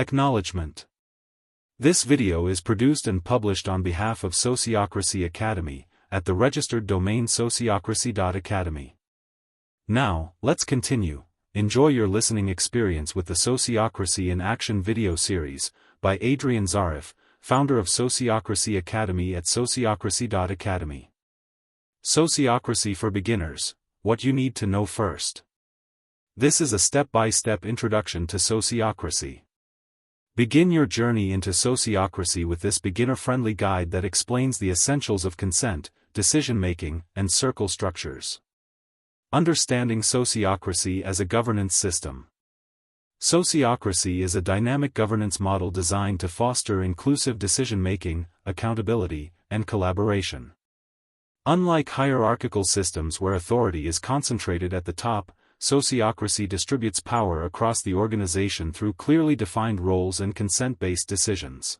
Acknowledgement. This video is produced and published on behalf of Sociocracy Academy, at the registered domain sociocracy.academy. Now, let's continue. Enjoy your listening experience with the Sociocracy in Action video series, by Adrian Zarif, founder of Sociocracy Academy at sociocracy.academy. Sociocracy for Beginners, What You Need to Know First. This is a step-by-step introduction to sociocracy. Begin your journey into sociocracy with this beginner-friendly guide that explains the essentials of consent, decision-making, and circle structures. Understanding sociocracy as a governance system. Sociocracy is a dynamic governance model designed to foster inclusive decision-making, accountability, and collaboration. Unlike hierarchical systems where authority is concentrated at the top, sociocracy distributes power across the organization through clearly defined roles and consent-based decisions.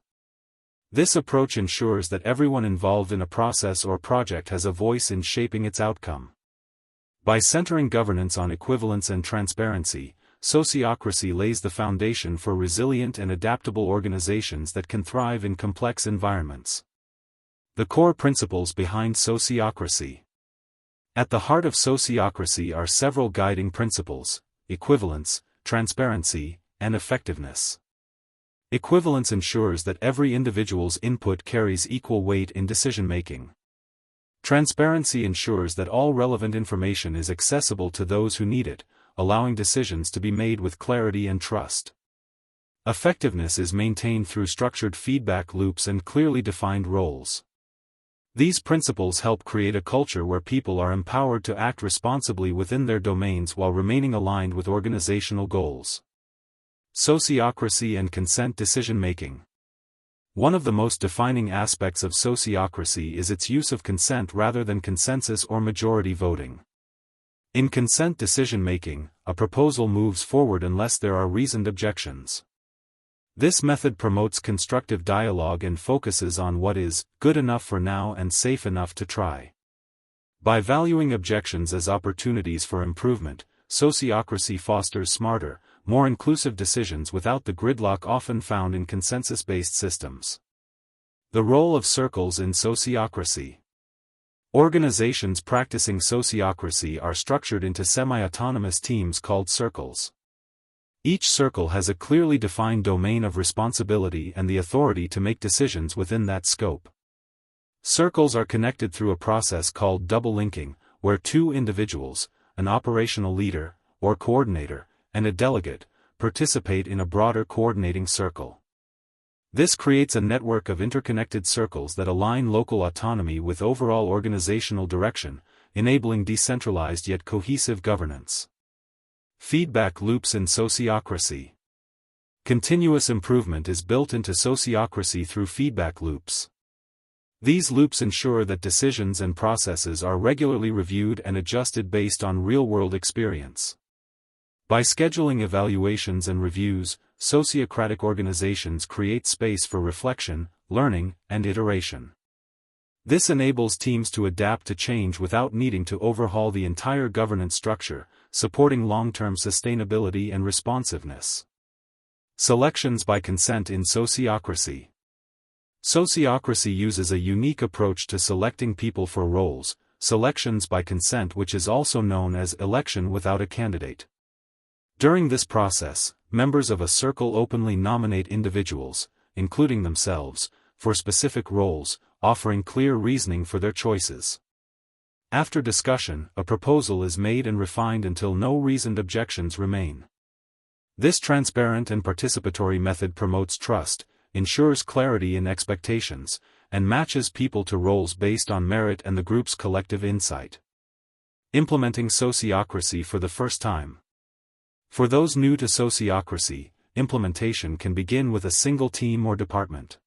This approach ensures that everyone involved in a process or project has a voice in shaping its outcome. By centering governance on equivalence and transparency, sociocracy lays the foundation for resilient and adaptable organizations that can thrive in complex environments. The core principles behind sociocracy. At the heart of sociocracy are several guiding principles: equivalence, transparency, and effectiveness. Equivalence ensures that every individual's input carries equal weight in decision-making. Transparency ensures that all relevant information is accessible to those who need it, allowing decisions to be made with clarity and trust. Effectiveness is maintained through structured feedback loops and clearly defined roles. These principles help create a culture where people are empowered to act responsibly within their domains while remaining aligned with organizational goals. Sociocracy and consent decision-making. One of the most defining aspects of sociocracy is its use of consent rather than consensus or majority voting. In consent decision-making, a proposal moves forward unless there are reasoned objections. This method promotes constructive dialogue and focuses on what is good enough for now and safe enough to try. By valuing objections as opportunities for improvement, sociocracy fosters smarter, more inclusive decisions without the gridlock often found in consensus-based systems. The role of circles in sociocracy. Organizations practicing sociocracy are structured into semi-autonomous teams called circles. Each circle has a clearly defined domain of responsibility and the authority to make decisions within that scope. Circles are connected through a process called double linking, where two individuals, an operational leader, or coordinator, and a delegate, participate in a broader coordinating circle. This creates a network of interconnected circles that align local autonomy with overall organizational direction, enabling decentralized yet cohesive governance. Feedback loops in sociocracy. Continuous improvement is built into sociocracy through feedback loops. These loops ensure that decisions and processes are regularly reviewed and adjusted based on real-world experience. By scheduling evaluations and reviews, sociocratic organizations create space for reflection, learning, and iteration. This enables teams to adapt to change without needing to overhaul the entire governance structure, supporting long-term sustainability and responsiveness. Selections by consent in sociocracy. Sociocracy uses a unique approach to selecting people for roles, selections by consent, which is also known as election without a candidate. During this process, members of a circle openly nominate individuals, including themselves, for specific roles, offering clear reasoning for their choices. After discussion, a proposal is made and refined until no reasoned objections remain. This transparent and participatory method promotes trust, ensures clarity in expectations, and matches people to roles based on merit and the group's collective insight. Implementing sociocracy for the first time. For those new to sociocracy, implementation can begin with a single team or department.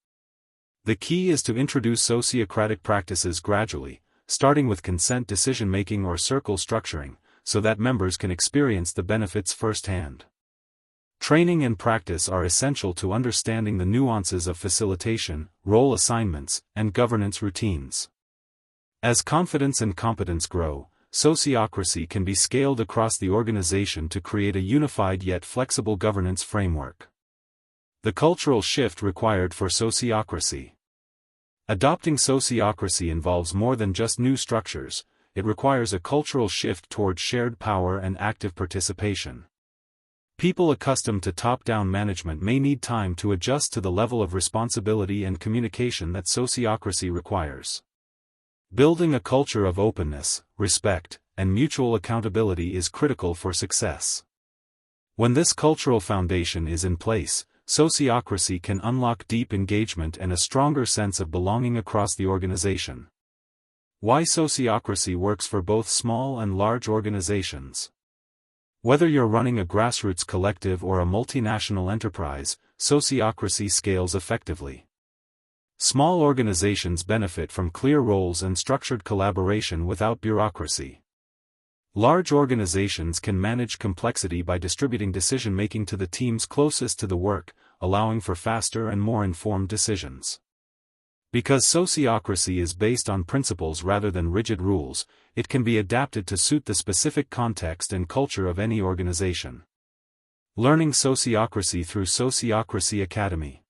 The key is to introduce sociocratic practices gradually, starting with consent decision-making or circle structuring, so that members can experience the benefits firsthand. Training and practice are essential to understanding the nuances of facilitation, role assignments, and governance routines. As confidence and competence grow, sociocracy can be scaled across the organization to create a unified yet flexible governance framework. The cultural shift required for sociocracy. Adopting sociocracy involves more than just new structures, it requires a cultural shift towards shared power and active participation. People accustomed to top-down management may need time to adjust to the level of responsibility and communication that sociocracy requires. Building a culture of openness, respect, and mutual accountability is critical for success. When this cultural foundation is in place, sociocracy can unlock deep engagement and a stronger sense of belonging across the organization. Why sociocracy works for both small and large organizations. Whether you're running a grassroots collective or a multinational enterprise, sociocracy scales effectively. Small organizations benefit from clear roles and structured collaboration without bureaucracy. Large organizations can manage complexity by distributing decision-making to the teams closest to the work, allowing for faster and more informed decisions. Because sociocracy is based on principles rather than rigid rules, it can be adapted to suit the specific context and culture of any organization. Learning Sociocracy through Sociocracy Academy.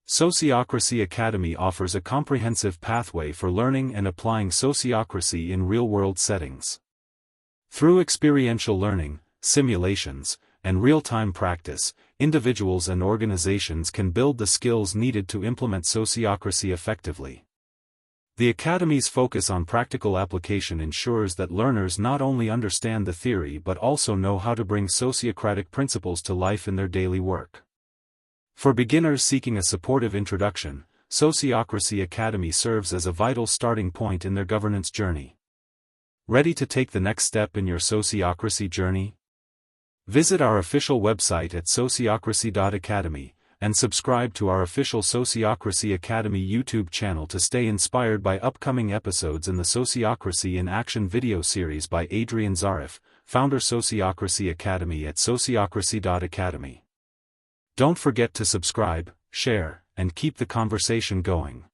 Sociocracy Academy offers a comprehensive pathway for learning and applying sociocracy in real-world settings. Through experiential learning, simulations, and real-time practice, individuals and organizations can build the skills needed to implement sociocracy effectively. The Academy's focus on practical application ensures that learners not only understand the theory but also know how to bring sociocratic principles to life in their daily work. For beginners seeking a supportive introduction, Sociocracy Academy serves as a vital starting point in their governance journey. Ready to take the next step in your sociocracy journey? Visit our official website at sociocracy.academy, and subscribe to our official Sociocracy Academy YouTube channel to stay inspired by upcoming episodes in the Sociocracy in Action video series by Adrian Zarif, founder Sociocracy Academy at sociocracy.academy. Don't forget to subscribe, share, and keep the conversation going.